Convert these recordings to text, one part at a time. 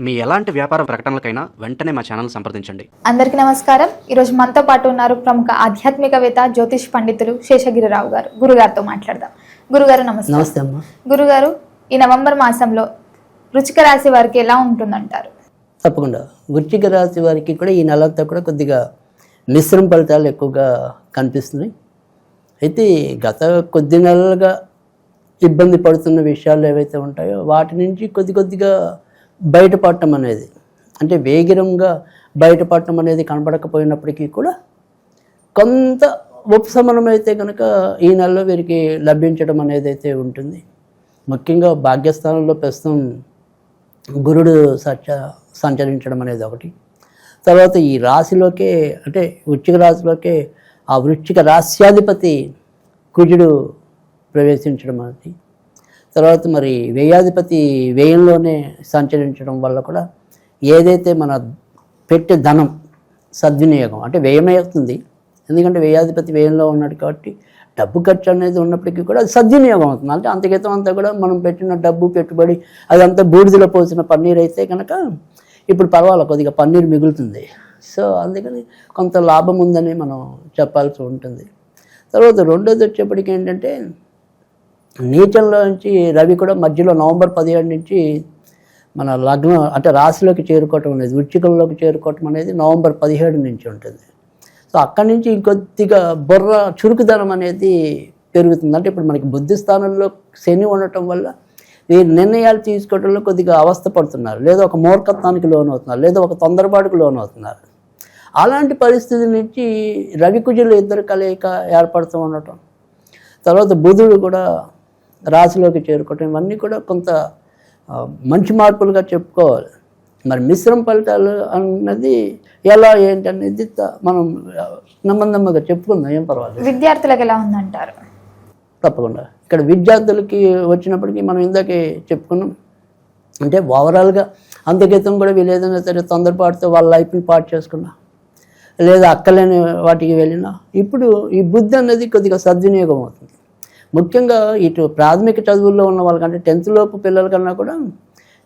మీ ఎలాంటి వ్యాపార ప్రకటనలకైనా వెంటనే మా ఛానల్ సంప్రదించండి. అందరికీ నమస్కారం. ఈరోజు మనతో పాటు ఉన్నారు ప్రముఖ ఆధ్యాత్మికవేత్త జ్యోతిష్ పండితులు శేషగిరిరావు గారు. గురుగారితో మాట్లాడదాం. గురుగారు నమస్తే. నమస్తే అమ్మా. గురుగారు, ఈ నవంబర్ మాసంలో వృశ్చిక రాశి వారికి ఎలా ఉంటుందంటారు? తప్పకుండా వృశ్చిక రాశి వారికి కూడా ఈ నెలంతా కూడా కొద్దిగా మిశ్రమ ఫలితాలు ఎక్కువగా కనిపిస్తున్నాయి. అయితే గత కొద్ది నెలలుగా ఇబ్బంది పడుతున్న విషయాలు ఏవైతే ఉంటాయో వాటి నుంచి కొద్దిగా బయటపడటం అనేది, అంటే వేగిరంగా బయటపడటం అనేది కనబడకపోయినప్పటికీ కూడా కొంత ఉపశమనం అయితే కనుక ఈ నెలలో వీరికి లభించడం అనేది అయితే ఉంటుంది. ముఖ్యంగా భాగ్యస్థానంలో ప్రస్తుతం గురుడు సంచరించడం అనేది ఒకటి. తర్వాత ఈ రాశిలోకే, అంటే వృశ్చిక రాశిలోకే ఆ వృశ్చిక రాశ్యాధిపతి కుజుడు ప్రవేశించడం అనేది, తర్వాత మరి వ్యయాధిపతి వ్యయంలోనే సంచరించడం వల్ల కూడా ఏదైతే మన పెట్టే ధనం సద్వినియోగం, అంటే వ్యయమే అవుతుంది. ఎందుకంటే వ్యయాధిపతి వ్యయంలో ఉన్నాడు కాబట్టి డబ్బు ఖర్చు అనేది ఉన్నప్పటికీ కూడా అది సద్వినియోగం అవుతుంది. అంటే అంతకితం అంతా కూడా మనం పెట్టిన డబ్బు పెట్టుబడి అదంతా బూడిదలో పోసిన పన్నీర్ అయితే కనుక ఇప్పుడు పర్వాలేదు, కొద్దిగా పన్నీర్ మిగులుతుంది. సో అందుకని కొంత లాభం ఉందని మనం చెప్పాల్సి ఉంటుంది. తర్వాత రెండోది వచ్చేప్పటికి ఏంటంటే నీచంలో నుంచి రవి కూడా మధ్యలో నవంబర్ 17 నుంచి మన లగ్నం అంటే రాశిలోకి చేరుకోవటం అనేది, వృశ్చికంలోకి చేరుకోవటం అనేది నవంబర్ 17 నుంచి ఉంటుంది. సో అక్కడి నుంచి ఇంకొద్దిగా బుర్ర చురుకుదనం అనేది పెరుగుతుంది. అంటే ఇప్పుడు మనకి బుద్ధి స్థానంలో శని ఉండటం వల్ల వీరు నిర్ణయాలు తీసుకోవడంలో కొద్దిగా అవస్థ పడుతున్నారు, లేదా ఒక మూర్ఖత్వానికి లోనవుతున్నారు, లేదా ఒక తొందరపాటుకు లోనవుతున్నారు. అలాంటి పరిస్థితి నుంచి రవి కుజులు ఇద్దరు కలయిక ఏర్పడుతూ ఉండటం, తర్వాత బుధుడు కూడా రాశిలోకి చేరుకోవటం, ఇవన్నీ కూడా కొంత మంచి మార్పులుగా చెప్పుకోవాలి. మరి మిశ్రమ ఫలితాలు అన్నది ఎలా ఏంటనేది మనం నెమ్మదిగా చెప్పుకుందాం, ఏం పర్వాలేదు. విద్యార్థులకు ఎలా ఉందంటారు? తప్పకుండా ఇక్కడ విద్యార్థులకి వచ్చినప్పటికీ మనం ఇందాకే చెప్పుకున్నాం, అంటే ఓవరాల్గా అంతకితం కూడా వీళ్ళు ఏదైనా సరే తొందరపాటుతో వాళ్ళ లైఫ్ని పాటు చేసుకున్నా, లేదా అక్కలేని వాటికి వెళ్ళినా ఇప్పుడు ఈ బుద్ధి అనేది కొద్దిగా సద్వినియోగం అవుతుంది. ముఖ్యంగా ఇటు ప్రాథమిక చదువుల్లో ఉన్న వాళ్ళకంటే 10th లోపు పిల్లల కన్నా కూడా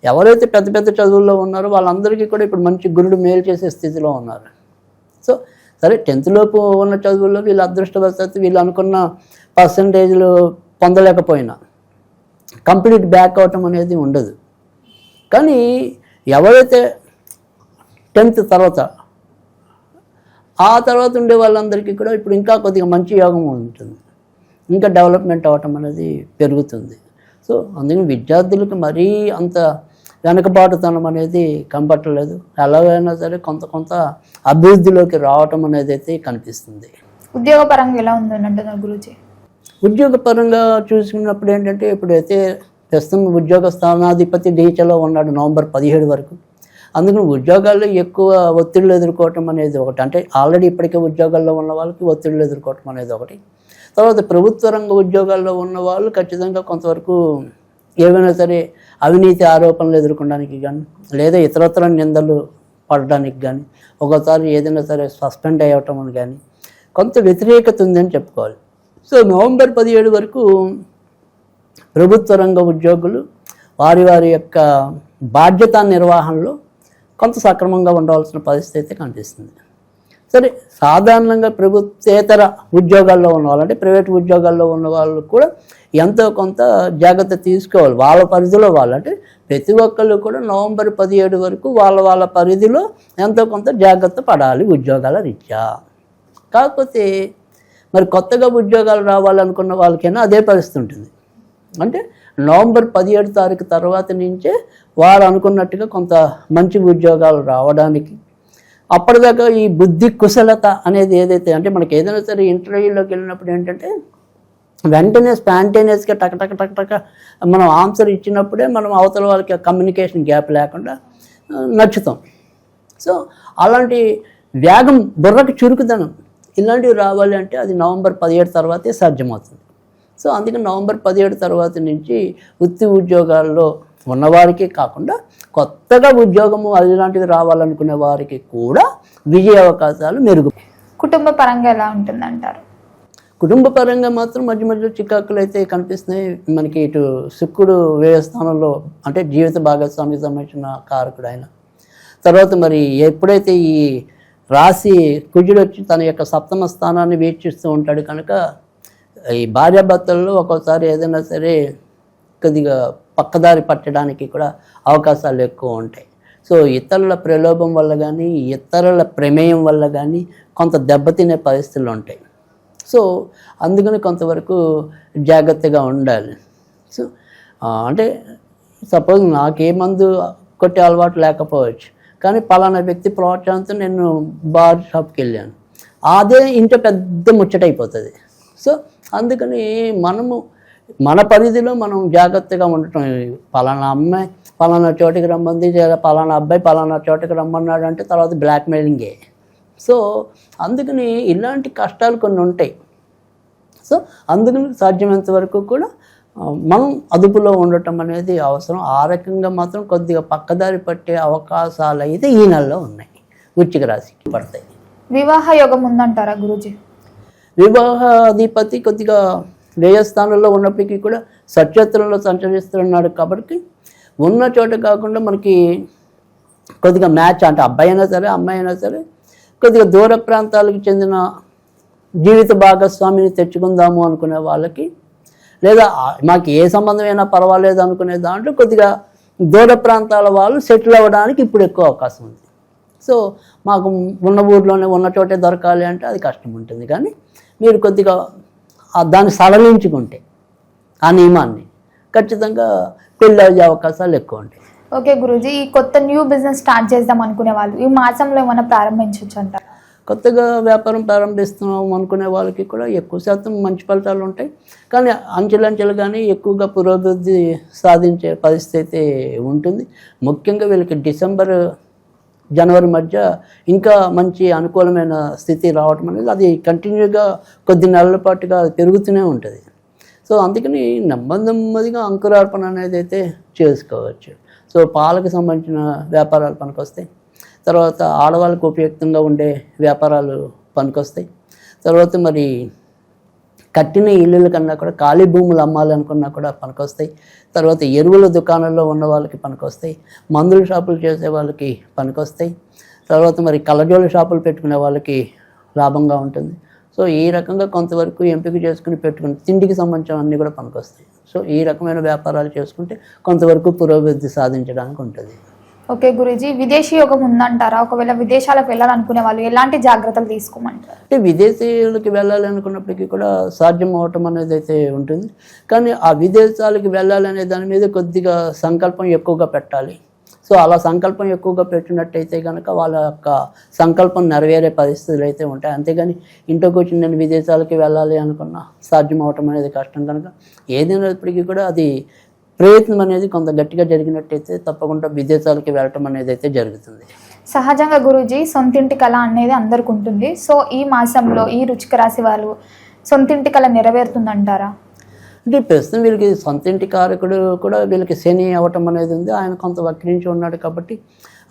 ఎవరైతే పెద్ద చదువుల్లో ఉన్నారో వాళ్ళందరికీ కూడా ఇప్పుడు మంచి గురుడు మేలు చేసే స్థితిలో ఉన్నారు. సో సరే 10th లోపు ఉన్న చదువుల్లో వీళ్ళు అదృష్టవశాత్తు వీళ్ళు అనుకున్న పర్సంటేజ్లు పొందలేకపోయినా కంప్లీట్ బ్యాక్ అవటం అనేది ఉండదు. కానీ ఎవరైతే 10th తర్వాత ఆ తర్వాత ఉండే వాళ్ళందరికీ కూడా ఇప్పుడు ఇంకా కొద్దిగా మంచి యోగం ఉంటుంది, ఇంకా డెవలప్మెంట్ అవ్వటం అనేది పెరుగుతుంది. సో అందుకని విద్యార్థులకు మరీ అంత వెనకబాటుతనం అనేది కనపట్టలేదు. ఎలాగైనా సరే కొంత అభివృద్ధిలోకి రావటం అనేది అయితే కనిపిస్తుంది. ఉద్యోగపరంగా ఎలా ఉందంటున్నారు గురూజీ? ఉద్యోగపరంగా చూసుకున్నప్పుడు ఏంటంటే ఇప్పుడైతే ప్రస్తుతం ఉద్యోగ స్థానాధిపతి డీచలో ఉన్నాడు నవంబర్ 17 వరకు. అందుకని ఉద్యోగాల్లో ఎక్కువ ఒత్తిళ్ళు ఎదుర్కోవటం అనేది ఒకటి, అంటే ఆల్రెడీ ఇప్పటికే ఉద్యోగాల్లో ఉన్న వాళ్ళకి ఒత్తిళ్ళు ఎదుర్కోవటం అనేది ఒకటి. తర్వాత ప్రభుత్వ రంగ ఉద్యోగాల్లో ఉన్న వాళ్ళు ఖచ్చితంగా కొంతవరకు ఏవైనా సరే అవినీతి ఆరోపణలు ఎదుర్కొనడానికి కానీ, లేదా ఇతరత్ర నిందలు పడడానికి కానీ, ఒకసారి ఏదైనా సరే సస్పెండ్ అయ్యటం అని కానీ కొంత వ్యతిరేకత ఉందని చెప్పుకోవాలి. సో నవంబర్ 17 వరకు ప్రభుత్వ రంగ ఉద్యోగులు వారి యొక్క బాధ్యతా నిర్వహణలో కొంత సక్రమంగా ఉండవలసిన పరిస్థితి అయితే కనిపిస్తుంది. సరే సాధారణంగా ప్రభుత్వేతర ఉద్యోగాల్లో ఉన్నవాళ్ళు, అంటే ప్రైవేట్ ఉద్యోగాల్లో ఉన్న వాళ్ళు కూడా ఎంతో కొంత జాగ్రత్త తీసుకోవాలి వాళ్ళ పరిధిలో వాళ్ళు. అంటే ప్రతి ఒక్కళ్ళు కూడా నవంబర్ 17 వరకు వాళ్ళ పరిధిలో ఎంతో కొంత జాగ్రత్త పడాలి ఉద్యోగాల రీత్యా. కాకపోతే మరి కొత్తగా ఉద్యోగాలు రావాలనుకున్న వాళ్ళకైనా అదే పరిస్థితి ఉంటుంది. అంటే నవంబర్ 17 తారీఖు తర్వాత నుంచే వారు అనుకున్నట్టుగా కొంత మంచి ఉద్యోగాలు రావడానికి, అప్పటిదాకా ఈ బుద్ధి కుశలత అనేది ఏదైతే, అంటే మనకి ఏదైనా సరే ఇంటర్వ్యూలోకి వెళ్ళినప్పుడు ఏంటంటే వెంటనే స్పాంటేనియస్గా టక మనం ఆన్సర్ ఇచ్చినప్పుడే మనం అవతల వాళ్ళకి కమ్యూనికేషన్ గ్యాప్ లేకుండా నచ్చుతాం. సో అలాంటి వేగం, బుర్రకు చురుకుదనం ఇలాంటివి రావాలి అంటే అది నవంబర్ 17 తర్వాతే సాధ్యమవుతుంది. సో అందుకని నవంబర్ 17 తర్వాత నుంచి వృత్తి ఉద్యోగాల్లో ఉన్నవారికి కాకుండా కొత్తగా ఉద్యోగము అలాంటివి రావాలనుకునే వారికి కూడా విజయ అవకాశాలు మెరుగు. కుటుంబ పరంగా ఎలా ఉంటుందంటారు? కుటుంబ పరంగా మాత్రం మధ్య మధ్యలో చికాకులు అయితే కనిపిస్తున్నాయి మనకి. ఇటు శుక్రుడు వ్యయస్థానంలో అంటే జీవిత భాగస్వామికి సంబంధించిన కారకుడు ఆయన. తర్వాత మరి ఎప్పుడైతే ఈ రాశి కుజుడు వచ్చి తన యొక్క సప్తమ స్థానాన్ని వీక్షిస్తూ ఉంటాడు కనుక ఈ భార్యాభర్తల్లో ఒక్కోసారి ఏదైనా సరే కొద్దిగా పక్కదారి పట్టడానికి కూడా అవకాశాలు ఎక్కువ ఉంటాయి. సో ఇతరుల ప్రలోభం వల్ల కానీ ఇతరుల ప్రమేయం వల్ల కానీ కొంత దెబ్బతినే పరిస్థితులు ఉంటాయి. సో అందుకని కొంతవరకు జాగ్రత్తగా ఉండాలి. సో అంటే సపోజ్ నాకే మందు కొట్టే అలవాటు లేకపోవచ్చు, కానీ పలానా వ్యక్తి ప్రోత్సాహంతో నేను బార్ షాప్కి వెళ్ళాను, అదే ఇంట్లో పెద్ద ముచ్చటైపోతుంది. సో అందుకని మనము మన పరిధిలో మనం జాగ్రత్తగా ఉండటం. పలానా అమ్మాయి పలానా చోటికి రమ్మంది, పలానా అబ్బాయి పలానా చోటికి రమ్మన్నాడు అంటే తర్వాత బ్లాక్మెయిలింగే. సో అందుకని ఇలాంటి కష్టాలు కొన్ని ఉంటాయి. సో అందుకని సాధ్యమైనంత వరకు కూడా మనం అదుపులో ఉండటం అనేది అవసరం. ఆ రకంగా మాత్రం కొద్దిగా పక్కదారి పట్టే అవకాశాలు అయితే ఈ నెలలో ఉన్నాయి, వృశ్చిక రాశికి పడతాయి. వివాహ యోగం ఉందంటారా గురూజీ? వివాహ అధిపతి కొద్దిగా వ్యయస్థానంలో ఉన్నప్పటికీ కూడా సక్షేత్రంలో సంచరిస్తున్నాడు కాబట్టి ఉన్న చోట కాకుండా మనకి కొద్దిగా మ్యాచ్, అంటే అబ్బాయి అయినా సరే అమ్మాయి అయినా సరే కొద్దిగా దూర ప్రాంతాలకు చెందిన జీవిత భాగస్వామిని తెచ్చుకుందాము అనుకునే వాళ్ళకి, లేదా మాకు ఏ సంబంధమైనా పర్వాలేదు అనుకునే దాంట్లో కొద్దిగా దూర ప్రాంతాల వాళ్ళు సెటిల్ అవ్వడానికి ఇప్పుడు ఎక్కువ అవకాశం ఉంది. సో మాకు ఉన్న ఊర్లోనే ఉన్న చోటే దొరకాలి అంటే అది కష్టం ఉంటుంది. కానీ మీరు కొద్దిగా దాన్ని సడలించుకుంటే ఆ నియమాన్ని ఖచ్చితంగా పెళ్ళి అయ్యే అవకాశాలు ఎక్కువ ఉంటాయి. ఓకే గురూజీ, ఈ కొత్త న్యూ బిజినెస్ స్టార్ట్ చేద్దాం అనుకునే వాళ్ళు ఈ మాసంలో ఏమైనా ప్రారంభించవచ్చు అంటారా? కొత్తగా వ్యాపారం ప్రారంభిస్తున్నాం అనుకునే వాళ్ళకి కూడా ఎక్కువ శాతం మంచి ఫలితాలు ఉంటాయి. కానీ అంచెలంచెలుగానే ఎక్కువగా పురోభివృద్ధి సాధించే పరిస్థితి ఉంటుంది. ముఖ్యంగా వీళ్ళకి డిసెంబర్ జనవరి మధ్య ఇంకా మంచి అనుకూలమైన స్థితి రావటం అనేది అది కంటిన్యూగా కొద్ది నెలల పాటుగా పెరుగుతూనే ఉంటుంది. సో అందుకని నెమ్మదిగా అంకురార్పణ అనేది అయితే చేసుకోవచ్చు. సో పాలకు సంబంధించిన వ్యాపారాలు పనికొస్తాయి. తర్వాత ఆడవాళ్ళకు ఉపయుక్తంగా ఉండే వ్యాపారాలు పనికొస్తాయి. తర్వాత మరి కట్టిన ఇల్లుల కన్నా కూడా ఖాళీ భూములు అమ్మాలనుకున్నా కూడా పనికొస్తాయి. తర్వాత ఎరువుల దుకాణంలో ఉన్న వాళ్ళకి పనికొస్తాయి. మందుల షాపులు చేసే వాళ్ళకి పనికొస్తాయి. తర్వాత మరి కళ్ళజోళ్ళ షాపులు పెట్టుకునే వాళ్ళకి లాభంగా ఉంటుంది. సో ఈ రకంగా కొంతవరకు ఎంపిక చేసుకుని పెట్టుకుని తిండికి సంబంధించిన అన్నీ కూడా పనికొస్తాయి. సో ఈ రకమైన వ్యాపారాలు చేసుకుంటే కొంతవరకు పురోభివృద్ధి సాధించడానికి ఉంటుంది. ఓకే గురూజీ, విదేశీ యోగం ఉందంటారా? ఒకవేళ విదేశాలకు వెళ్ళాలనుకునే వాళ్ళు ఎలాంటి జాగ్రత్తలు తీసుకోమంటారు? అంటే విదేశీయులకి వెళ్ళాలి అనుకున్నప్పటికీ కూడా సాధ్యం అవటం అనేది అయితే ఉంటుంది. కానీ ఆ విదేశాలకు వెళ్ళాలనే దాని మీద కొద్దిగా సంకల్పం ఎక్కువగా పెట్టాలి. సో అలా సంకల్పం ఎక్కువగా పెట్టినట్టయితే కనుక వాళ్ళ యొక్క సంకల్పం నెరవేరే పరిస్థితులు అయితే ఉంటాయి. అంతేగాని ఇంట్లోకి వచ్చి నేను విదేశాలకి వెళ్ళాలి అనుకున్నా సాధ్యం అవటం అనేది కష్టం. కనుక ఏదైనప్పటికీ కూడా అది ప్రయత్నం అనేది కొంత గట్టిగా జరిగినట్టయితే తప్పకుండా విదేశాలకి వెళ్ళటం అనేది అయితే జరుగుతుంది. సహజంగా గురూజీ సొంతింటి కళ అనేది అందరికి ఉంటుంది. సో ఈ మాసంలో ఈ వృశ్చిక రాశి వాళ్ళు సొంతింటి కళ నెరవేరుతుందంటారా? అంటే ప్రస్తుతం వీళ్ళకి సొంత ఇంటి కారకుడు కూడా వీళ్ళకి శని అవ్వటం అనేది ఉంది. ఆయన కొంత వక్రించి ఉన్నాడు కాబట్టి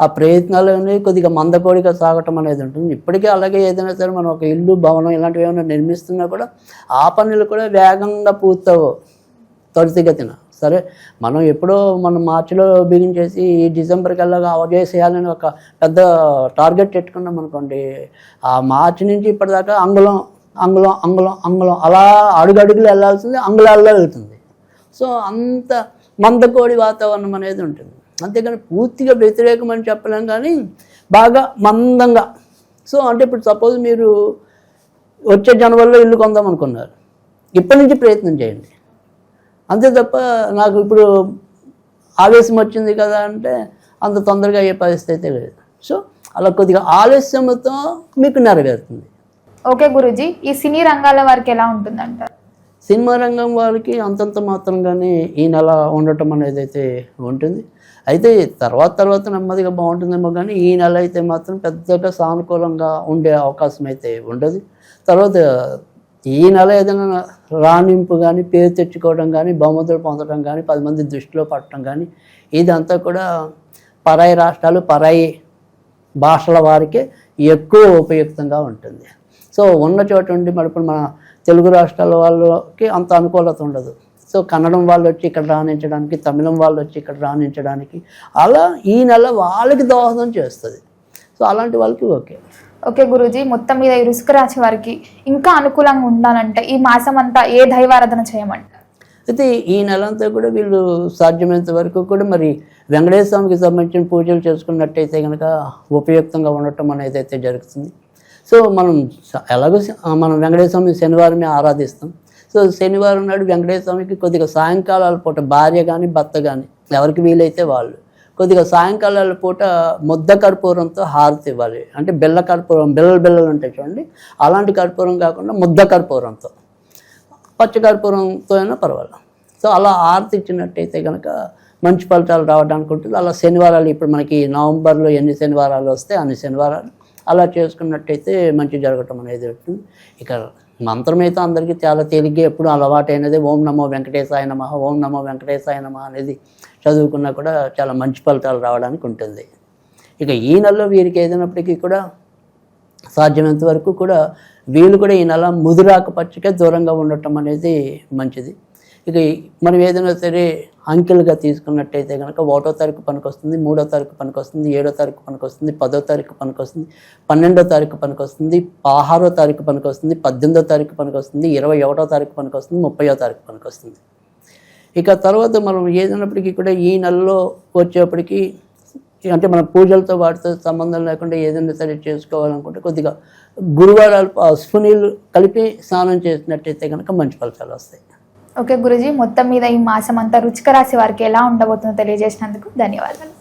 ఆ ప్రయత్నాలు అనేవి కొద్దిగా మందకోడిగా సాగటం అనేది ఉంటుంది. ఇప్పటికీ అలాగే ఏదైనా సరే మనం ఒక ఇల్లు భవనం ఇలాంటివి ఏమైనా నిర్మిస్తున్నా కూడా ఆ పనులు కూడా వేగంగా పూర్తవు త్వరితగతిన. సరే మనం ఎప్పుడో మనం మార్చిలో బిగించేసి ఈ డిసెంబర్ కల్లా అవజేసేయాలని ఒక పెద్ద టార్గెట్ పెట్టుకున్నాం అనుకోండి, ఆ మార్చి నుంచి ఇప్పటిదాకా అంగుళం అంగుళం అంగుళం అంగుళం అలా అడుగడుగులు వెళ్ళాల్సింది అంగుళాల్లో వెళ్తుంది. సో అంత మందకోడి వాతావరణం అనేది ఉంటుంది. అంతేకాని పూర్తిగా వ్యతిరేకం అని చెప్పలేం, కానీ బాగా మందంగా. సో అంటే ఇప్పుడు సపోజ్ మీరు వచ్చే జనవరిలో ఇల్లు కొందాం అనుకున్నారు, ఇప్పటి నుంచి ప్రయత్నం చేయండి. అంతే తప్ప నాకు ఇప్పుడు ఆవేశం వచ్చింది కదా అంటే అంత తొందరగా అయ్యే పరిస్థితి లేదు. సో అలా కొద్దిగా ఆలస్యంతో మీకు నెరవేరుతుంది. ఓకే గురూజీ, ఈ సినీ రంగాల వారికి ఎలా ఉంటుందంటారు? సినిమా రంగం వారికి అంతంత మాత్రంగానే ఈ నెల ఉండటం అనేది అయితే ఉంటుంది. అయితే తర్వాత నెమ్మదిగా బాగుంటుందేమో, కానీ ఈ నెల అయితే మాత్రం పెద్దగా సానుకూలంగా ఉండే అవకాశం అయితే ఉండదు. తర్వాత ఈ నెల ఏదైనా రాణింపు కానీ, పేరు తెచ్చుకోవడం కానీ, బహుమతులు పొందడం కానీ, 10 మంది దృష్టిలో పడటం కానీ, ఇదంతా కూడా పరాయి రాష్ట్రాలు పరాయి భాషల వారికే ఎక్కువ ఉపయుక్తంగా ఉంటుంది. సో ఉన్న చోట ఉండి మరి ఇప్పుడు మన తెలుగు రాష్ట్రాల వాళ్ళకి అంత అనుకూలత ఉండదు. సో కన్నడం వాళ్ళు వచ్చి ఇక్కడ రాణించడానికి, తమిళం వాళ్ళు వచ్చి ఇక్కడ రాణించడానికి, అలా ఈ నెల వాళ్ళకి దోహదం చేస్తుంది. సో అలాంటి వాళ్ళకి ఓకే. ఓకే గురూజీ, మొత్తం మీద ఈ వృశ్చిక రాశి వారికి ఇంకా అనుకూలంగా ఉండాలంటే ఈ మాసం అంతా ఏ దైవారాధన చేయమంటారు? అయితే ఈ నెలంతా కూడా వీళ్ళు సాధ్యమైనంత వరకు కూడా మరి వెంకటేశ్వర స్వామికి సంబంధించిన పూజలు చేసుకున్నట్టయితే కనుక ఉపయుక్తంగా ఉండటం అనేది అయితే జరుగుతుంది. సో ఎలాగో మనం వెంకటేశ్వర స్వామి శనివారమే ఆరాధిస్తాం. సో శనివారం నాడు వెంకటేశ్వర స్వామికి కొద్దిగా సాయంకాలాల పూట భార్య కానీ భర్త కానీ ఎవరికి వీలైతే వాళ్ళు కొద్దిగా సాయంకాలాల పూట ముద్ద కర్పూరంతో హారతి ఇవ్వాలి. అంటే బెల్ల కర్పూరం, బిల్లలు ఉంటాయి చూడండి, అలాంటి కర్పూరం కాకుండా ముద్ద కర్పూరంతో, పచ్చ కర్పూరంతో అయినా పర్వాలేదు. సో అలా హారతి ఇచ్చినట్టయితే కనుక మంచి ఫలితాలు రావడానికి ఉంటుంది. అలా శనివారాలు ఇప్పుడు మనకి నవంబర్లో ఎన్ని శనివారాలు వస్తే అన్ని శనివారాలు అలా చేసుకున్నట్టయితే మంచి జరగటం అనేది ఉంటుంది. ఇక మంత్రం అయితే అందరికీ చాలా తేలిగ్గా ఎప్పుడు అలవాటైనది ఓం నమో వెంకటేశాయ నమః, ఓం నమో వెంకటేశాయ నమః అనేది చదువుకున్నా కూడా చాలా మంచి ఫలితాలు రావడానికి ఉంటుంది. ఇక ఈ నెలలో వీరికి ఏదైనప్పటికీ కూడా సాధ్యమైనంత వరకు కూడా వీళ్ళు కూడా ఈ నెల ముదురాకు పచ్చికే దూరంగా ఉండటం అనేది మంచిది. ఇక మనం ఏదైనా సరే అంకెలుగా తీసుకున్నట్టయితే కనుక 1వ తారీఖు పనికొస్తుంది, 3వ తారీఖు పనికొస్తుంది, 7వ తారీఖు పనికొస్తుంది, 10వ తారీఖు పనికొస్తుంది, 12వ తారీఖు పనికొస్తుంది, 16వ తారీఖు పనికొస్తుంది, 18వ తారీఖు పనికొస్తుంది, 21వ తారీఖు పనికొస్తుంది, 30వ తారీఖు పనికొస్తుంది. ఇక తర్వాత మనం ఏదైనప్పటికీ కూడా ఈ నెలలో వచ్చేప్పటికీ అంటే మన పూజలతో వాటితో సంబంధం లేకుండా ఏదైనా సరే చేసుకోవాలనుకుంటే కొద్దిగా గురువారాలు పసుపు నీళ్ళు కలిపి స్నానం చేసినట్టయితే కనుక మంచి ఫలితాలు వస్తాయి. ఓకే గురూజీ, మొత్తం మీద ఈ మాసం అంతా వృశ్చిక రాశి వారికి ఎలా ఉండబోతుందో తెలియజేసినందుకు ధన్యవాదాలు.